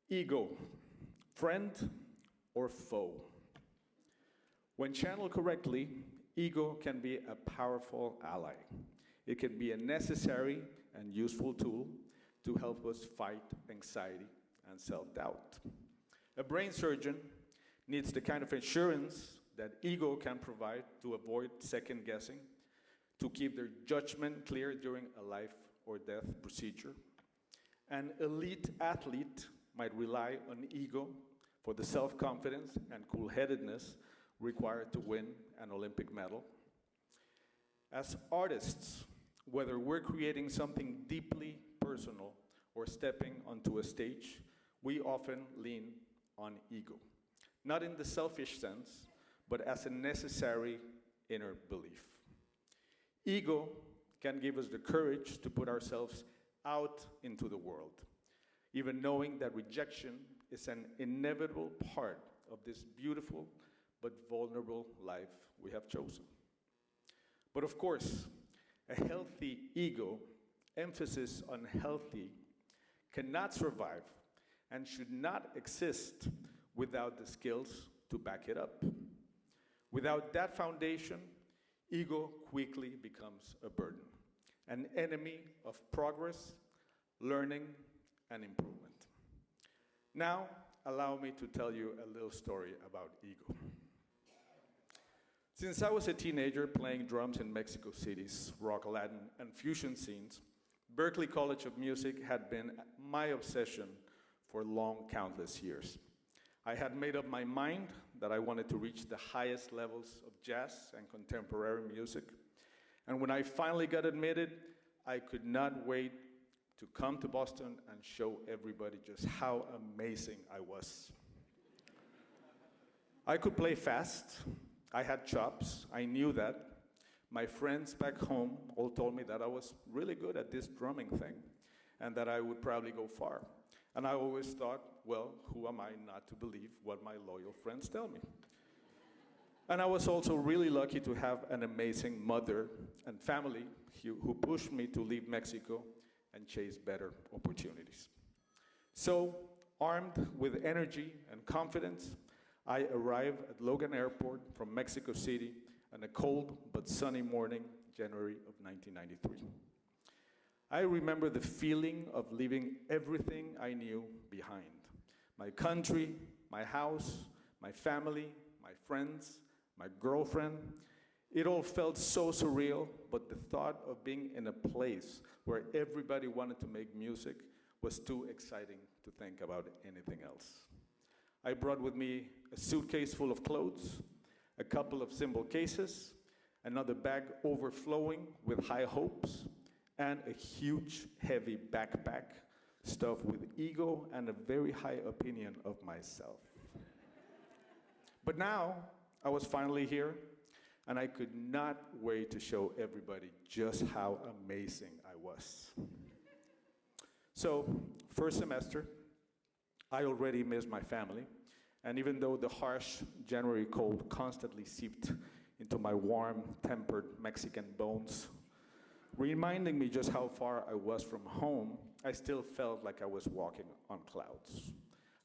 Ego, friend or foe? When channeled correctly, ego can be a powerful ally. It can be a necessary and useful tool to help us fight anxiety and self-doubt. A brain surgeon needs the kind of insurance that ego can provide to avoid second-guessing, to keep their judgment clear during a life or death procedure. An elite athlete might rely on ego for the self-confidence and cool-headedness required to win an Olympic medal. As artists, whether we're creating something deeply personal or stepping onto a stage, we often lean on ego. Not in the selfish sense, but as a necessary inner belief. Ego can give us the courage to put ourselves out into the world, even knowing that rejection is an inevitable part of this beautiful but vulnerable life we have chosen. But of course, a healthy ego, emphasis on healthy, cannot survive and should not exist without the skills to back it up. Without that foundation, ego quickly becomes a burden, an enemy of progress, learning, and improvement. Now, allow me to tell you a little story about ego. Since I was a teenager playing drums in Mexico City's rock, Latin, and fusion scenes, Berklee College of Music had been my obsession for long, countless years. I had made up my mind that I wanted to reach the highest levels of jazz and contemporary music. And when I finally got admitted, I could not wait to come to Boston and show everybody just how amazing I was. I could play fast. I had chops. I knew that. My friends back home all told me that I was really good at this drumming thing and that I would probably go far. And I always thought, well, who am I not to believe what my loyal friends tell me? And I was also really lucky to have an amazing mother and family who pushed me to leave Mexico and chase better opportunities. So, armed with energy and confidence, I arrived at Logan Airport from Mexico City on a cold but sunny morning, January of 1993. I remember the feeling of leaving everything I knew behind. My country, my house, my family, my friends, my girlfriend. It all felt so surreal, but the thought of being in a place where everybody wanted to make music was too exciting to think about anything else. I brought with me a suitcase full of clothes, a couple of cymbal cases, another bag overflowing with high hopes, and a huge, heavy backpack stuffed with ego and a very high opinion of myself. But now, I was finally here, and I could not wait to show everybody just how amazing I was. So, first semester, I already missed my family, and even though the harsh January cold constantly seeped into my warm-tempered Mexican bones, reminding me just how far I was from home, I still felt like I was walking on clouds.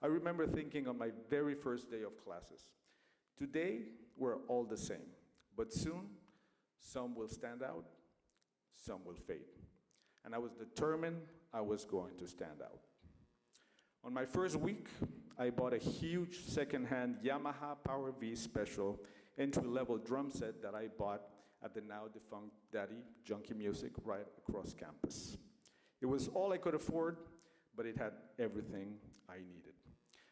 I remember thinking on my very first day of classes, today we're all the same, but soon some will stand out, some will fade. And I was determined I was going to stand out. On my first week, I bought a huge second-hand Yamaha Power V Special entry-level drum set that I bought at the now-defunct Daddy Junkie Music right across campus. It was all I could afford, but it had everything I needed.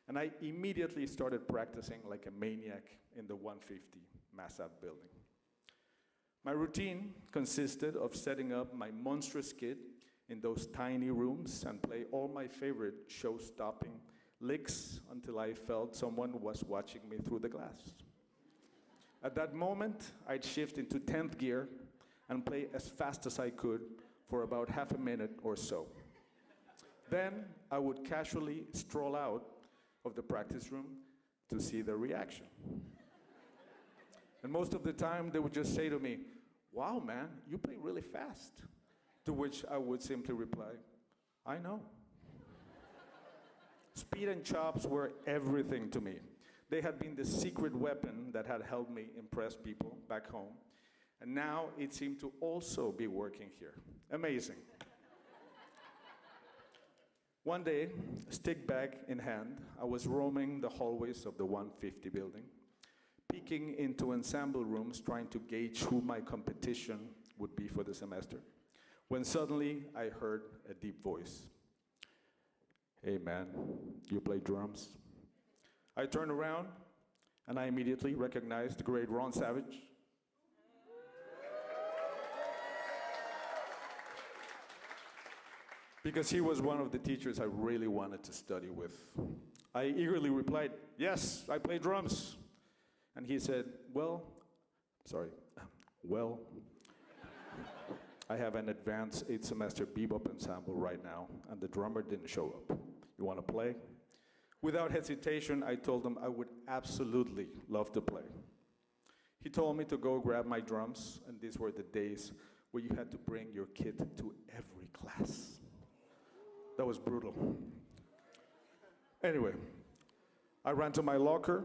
And I immediately started practicing like a maniac in the 150 Mass Ave building. My routine consisted of setting up my monstrous kit in those tiny rooms and play all my favorite show-stopping licks until I felt someone was watching me through the glass. At that moment, I'd shift into 10th gear and play as fast as I could for about half a minute or so. Then I would casually stroll out of the practice room to see the reaction. And most of the time, they would just say to me, "Wow, man, you play really fast." To which I would simply reply, "I know." Speed and chops were everything to me. They had been the secret weapon that had helped me impress people back home, and now it seemed to also be working here. Amazing. One day, stick bag in hand, I was roaming the hallways of the 150 building, peeking into ensemble rooms trying to gauge who my competition would be for the semester, when suddenly I heard a deep voice. "Hey man, you play drums?" I turned around and I immediately recognized the great Ron Savage. Because he was one of the teachers I really wanted to study with. I eagerly replied, "Yes, I play drums." And he said, well, I have an advanced 8th semester bebop ensemble right now, and the drummer didn't show up. You want to play? Without hesitation, I told him I would absolutely love to play. He told me to go grab my drums, and these were the days where you had to bring your kit to every class. That was brutal. Anyway, I ran to my locker,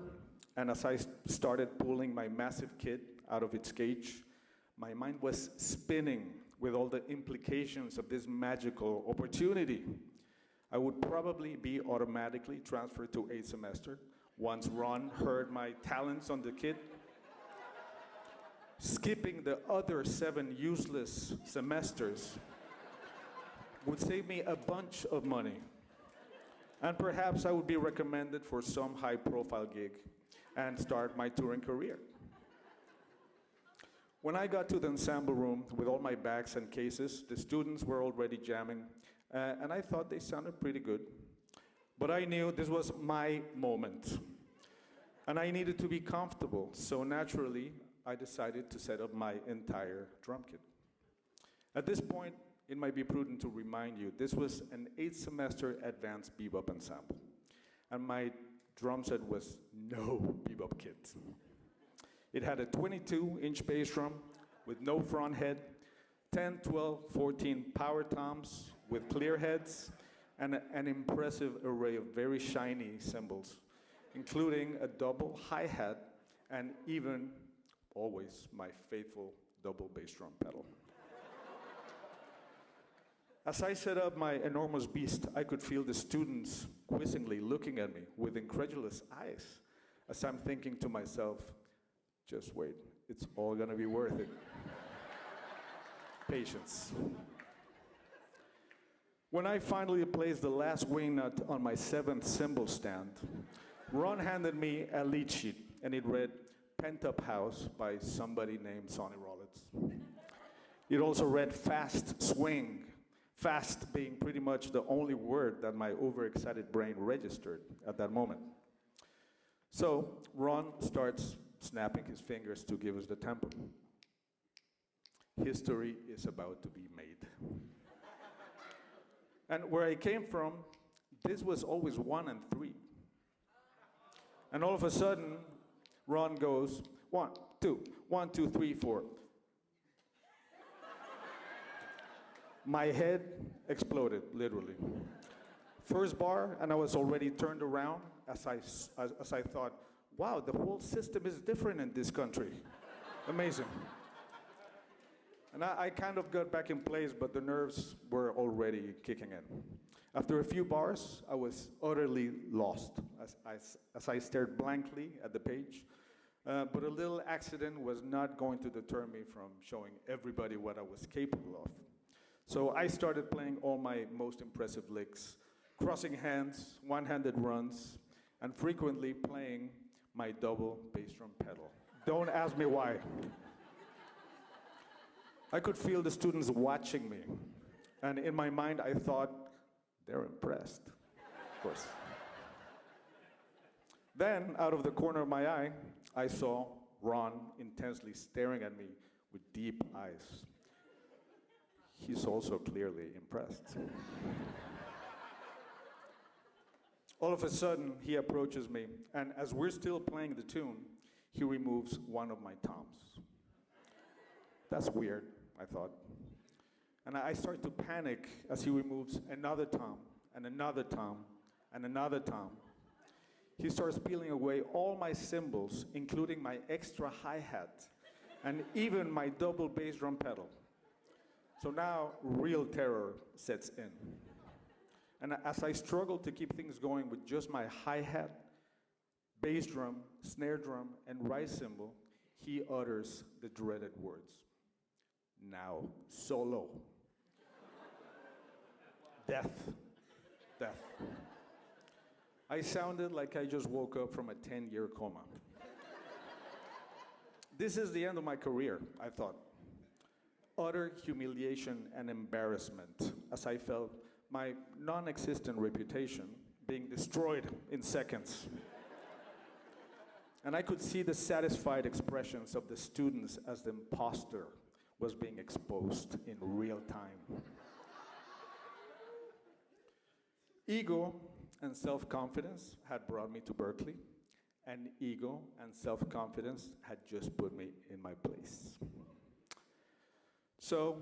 and as I started pulling my massive kit out of its cage, my mind was spinning with all the implications of this magical opportunity. I would probably be automatically transferred to 8th semester once Ron heard my talents on the kit. Skipping the other 7 useless semesters would save me a bunch of money. And perhaps I would be recommended for some high-profile gig and start my touring career. When I got to the ensemble room with all my bags and cases, the students were already jamming, and I thought they sounded pretty good. But I knew this was my moment, and I needed to be comfortable, so naturally, I decided to set up my entire drum kit. At this point, it might be prudent to remind you, this was an 8th semester advanced bebop ensemble, and my drum set was no bebop kit. It had a 22-inch bass drum with no front head, 10, 12, 14 power toms with clear heads, and an impressive array of very shiny cymbals, including a double hi-hat and even, always, my faithful double bass drum pedal. As I set up my enormous beast, I could feel the students quizzingly looking at me with incredulous eyes as I'm thinking to myself, just wait, it's all gonna be worth it. Patience. When I finally placed the last wing nut on my 7th cymbal stand, Ron handed me a lead sheet, and it read, "Pent Up House" by somebody named Sonny Rollins. It also read "Fast Swing," fast being pretty much the only word that my overexcited brain registered at that moment. So Ron starts snapping his fingers to give us the tempo. History is about to be made. And where I came from, this was always 1 and 3. And all of a sudden, Ron goes, 1, 2, 1, 2, 3, 4. My head exploded, literally. First bar, and I was already turned around as I thought, wow, the whole system is different in this country. Amazing. And I kind of got back in place, but the nerves were already kicking in. After a few bars, I was utterly lost as I stared blankly at the page. But a little accident was not going to deter me from showing everybody what I was capable of. So I started playing all my most impressive licks, crossing hands, one-handed runs, and frequently playing my double bass drum pedal. Don't ask me why. I could feel the students watching me, and in my mind I thought, they're impressed, of course. Then, out of the corner of my eye, I saw Ron intensely staring at me with deep eyes. He's also clearly impressed. All of a sudden, he approaches me, and as we're still playing the tune, he removes one of my toms. That's weird, I thought. And I start to panic as he removes another tom, and another tom, And another time, he starts peeling away all my cymbals, including my extra hi-hat, and even my double bass drum pedal. So now, real terror sets in. And as I struggle to keep things going with just my hi-hat, bass drum, snare drum, and ride cymbal, he utters the dreaded words. Now, solo. Death. Death. I sounded like I just woke up from a 10-year coma. This is the end of my career, I thought. Utter humiliation and embarrassment as I felt my non-existent reputation being destroyed in seconds. And I could see the satisfied expressions of the students as the imposter was being exposed in real time. Ego and self-confidence had brought me to Berklee, and ego and self-confidence had just put me in my place. So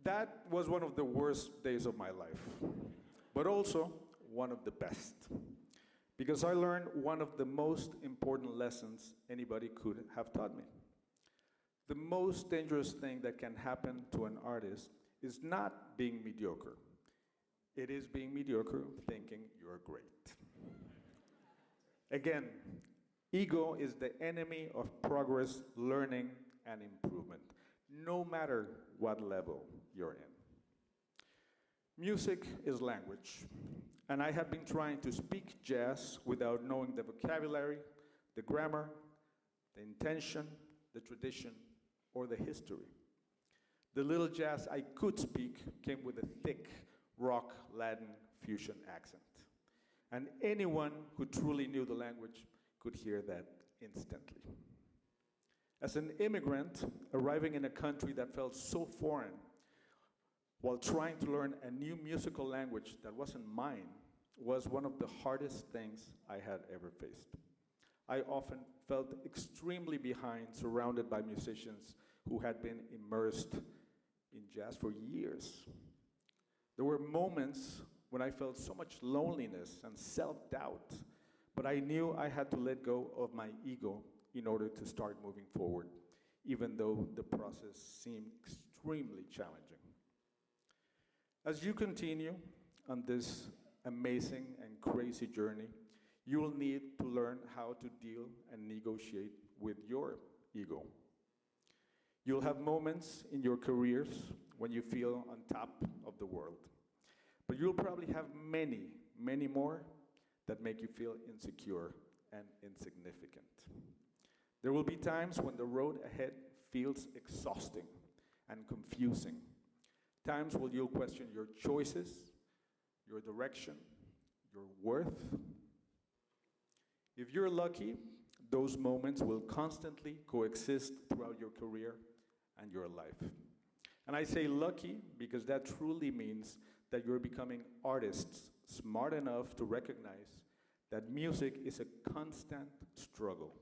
that was one of the worst days of my life, but also one of the best, because I learned one of the most important lessons anybody could have taught me. The most dangerous thing that can happen to an artist is not being mediocre. It is being mediocre thinking you're great. Again, ego is the enemy of progress, learning, and improvement, no matter what level you're in. Music is language, and I have been trying to speak jazz without knowing the vocabulary, the grammar, the intention, the tradition, or the history. The little jazz I could speak came with a thick rock Latin fusion accent. And anyone who truly knew the language could hear that instantly. As an immigrant arriving in a country that felt so foreign, while trying to learn a new musical language that wasn't mine, was one of the hardest things I had ever faced. I often felt extremely behind, surrounded by musicians who had been immersed in jazz for years. There were moments when I felt so much loneliness and self-doubt, but I knew I had to let go of my ego in order to start moving forward, even though the process seemed extremely challenging. As you continue on this amazing and crazy journey, you will need to learn how to deal and negotiate with your ego. You'll have moments in your careers when you feel on top of the world. But you'll probably have many, many more that make you feel insecure and insignificant. There will be times when the road ahead feels exhausting and confusing. Times when you'll question your choices, your direction, your worth. If you're lucky, those moments will constantly coexist throughout your career and your life. And I say lucky because that truly means that you're becoming artists smart enough to recognize that music is a constant struggle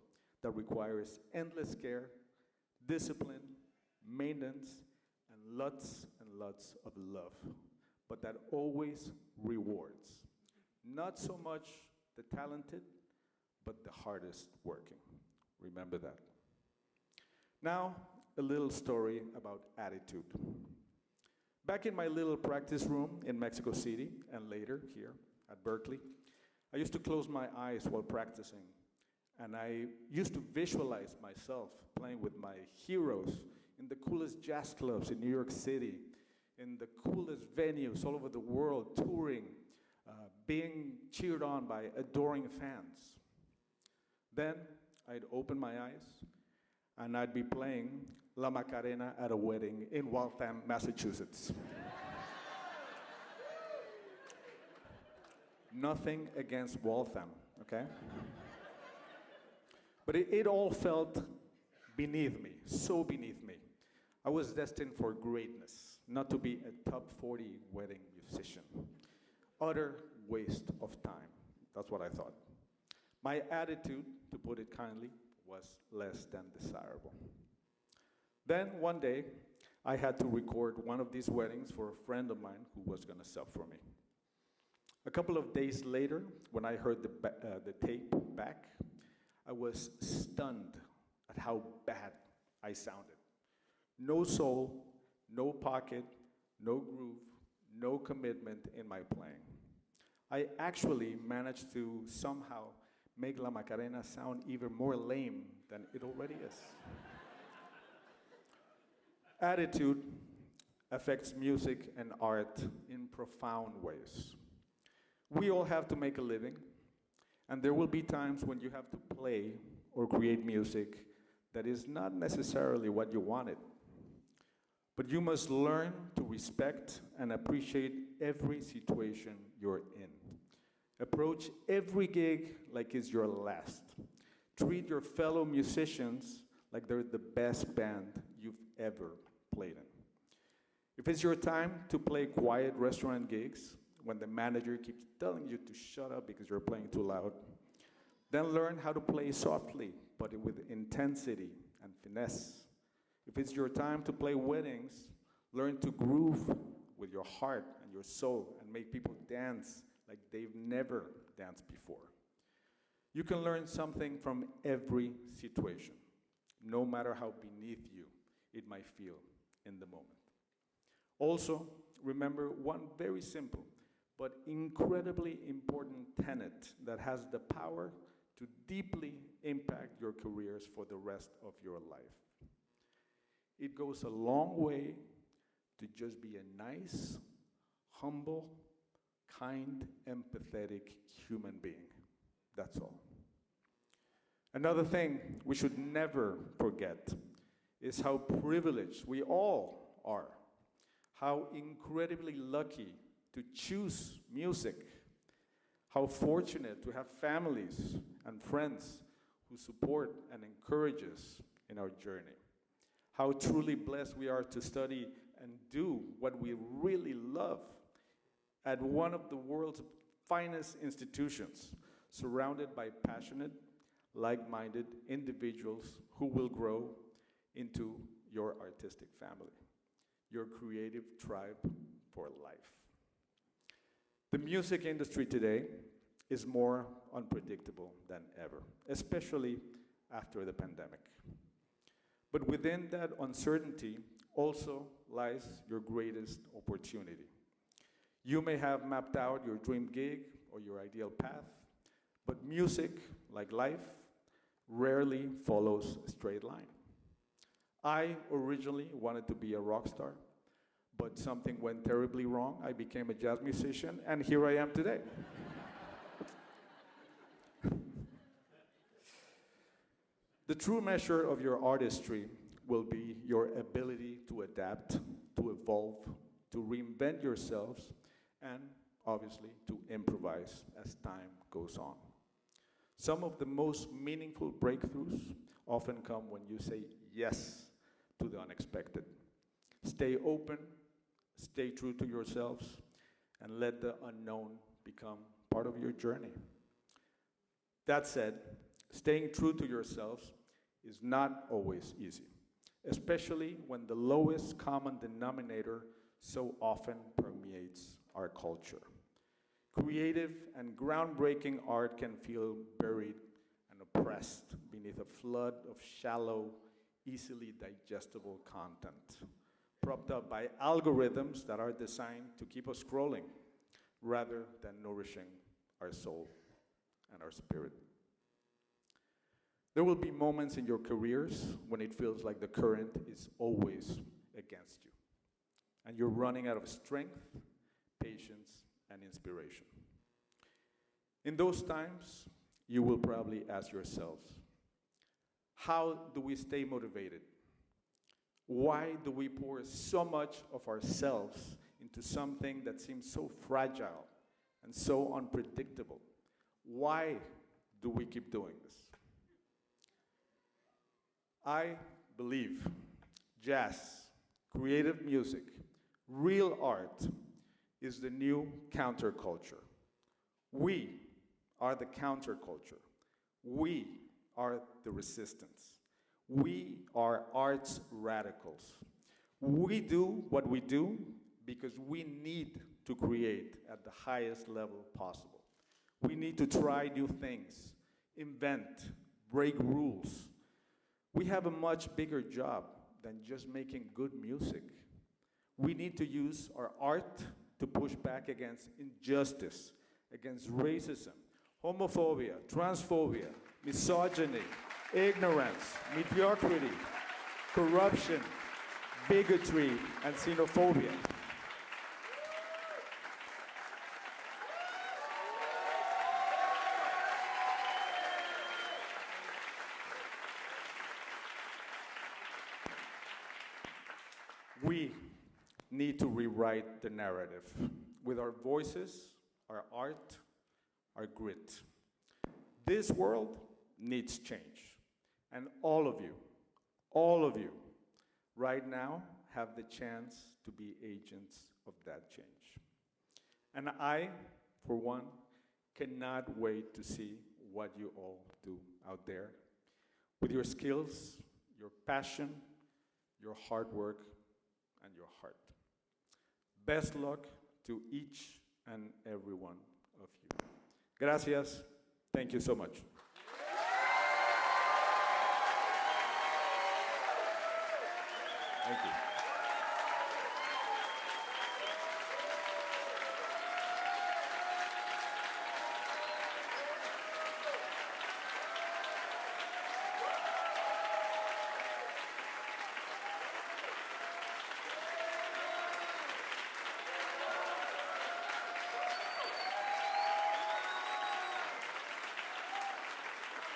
that requires endless care, discipline, maintenance, and lots of love, but that always rewards. Not so much the talented, but the hardest working. Remember that. Now, a little story about attitude. Back in my little practice room in Mexico City, and later here at Berklee, I used to close my eyes while practicing, and I used to visualize myself playing with my heroes in the coolest jazz clubs in New York City, in the coolest venues all over the world, touring, being cheered on by adoring fans. Then I'd open my eyes, and I'd be playing La Macarena at a wedding in Waltham, Massachusetts. Nothing against Waltham, okay? But it all felt beneath me, so beneath me. I was destined for greatness, not to be a top 40 wedding musician. Utter waste of time, that's what I thought. My attitude, to put it kindly, was less than desirable. Then one day, I had to record one of these weddings for a friend of mine who was gonna sub for me. A couple of days later, when I heard the tape back, I was stunned at how bad I sounded. No soul, no pocket, no groove, no commitment in my playing. I actually managed to somehow make La Macarena sound even more lame than it already is. Attitude affects music and art in profound ways. We all have to make a living, and there will be times when you have to play or create music that is not necessarily what you wanted. But you must learn to respect and appreciate every situation you're in. Approach every gig like it's your last. Treat your fellow musicians like they're the best band you've ever played in. If it's your time to play quiet restaurant gigs, when the manager keeps telling you to shut up because you're playing too loud, then learn how to play softly, but with intensity and finesse. If it's your time to play weddings, learn to groove with your heart and your soul and make people dance like they've never danced before. You can learn something from every situation, no matter how beneath you it might feel in the moment. Also, remember one very simple but incredibly important tenet that has the power to deeply impact your careers for the rest of your life. It goes a long way to just be a nice, humble, kind, empathetic human being. That's all. Another thing we should never forget is how privileged we all are, how incredibly lucky to choose music, how fortunate to have families and friends who support and encourage us in our journey, how truly blessed we are to study and do what we really love at one of the world's finest institutions, surrounded by passionate, like-minded individuals who will grow into your artistic family, your creative tribe for life. The music industry today is more unpredictable than ever, especially after the pandemic. But within that uncertainty also lies your greatest opportunity. You may have mapped out your dream gig or your ideal path, but music, like life, rarely follows a straight line. I originally wanted to be a rock star, but something went terribly wrong. I became a jazz musician, and here I am today. The true measure of your artistry will be your ability to adapt, to evolve, to reinvent yourselves, and obviously to improvise as time goes on. Some of the most meaningful breakthroughs often come when you say yes to the unexpected. Stay open, stay true to yourselves, and let the unknown become part of your journey. That said, staying true to yourselves is not always easy, especially when the lowest common denominator so often permeates our culture. Creative and groundbreaking art can feel buried and oppressed beneath a flood of shallow, easily digestible content, propped up by algorithms that are designed to keep us scrolling rather than nourishing our soul and our spirit. There will be moments in your careers when it feels like the current is always against you, and you're running out of strength, patience, and inspiration. In those times, you will probably ask yourselves, how do we stay motivated? Why do we pour so much of ourselves into something that seems so fragile and so unpredictable? Why do we keep doing this? I believe jazz, creative music, real art is the new counterculture. We are the counterculture. We are the resistance. We are arts radicals. We do what we do because we need to create at the highest level possible. We need to try new things, invent, break rules. We have a much bigger job than just making good music. We need to use our art to push back against injustice, against racism, homophobia, transphobia, misogyny, ignorance, mediocrity, corruption, bigotry, and xenophobia. We need to rewrite the narrative with our voices, our art, our grit. This world needs change. And all of you, right now have the chance to be agents of that change. And I, for one, cannot wait to see what you all do out there with your skills, your passion, your hard work, and your heart. Best luck to each and every one of you. Gracias. Thank you so much. Thank you.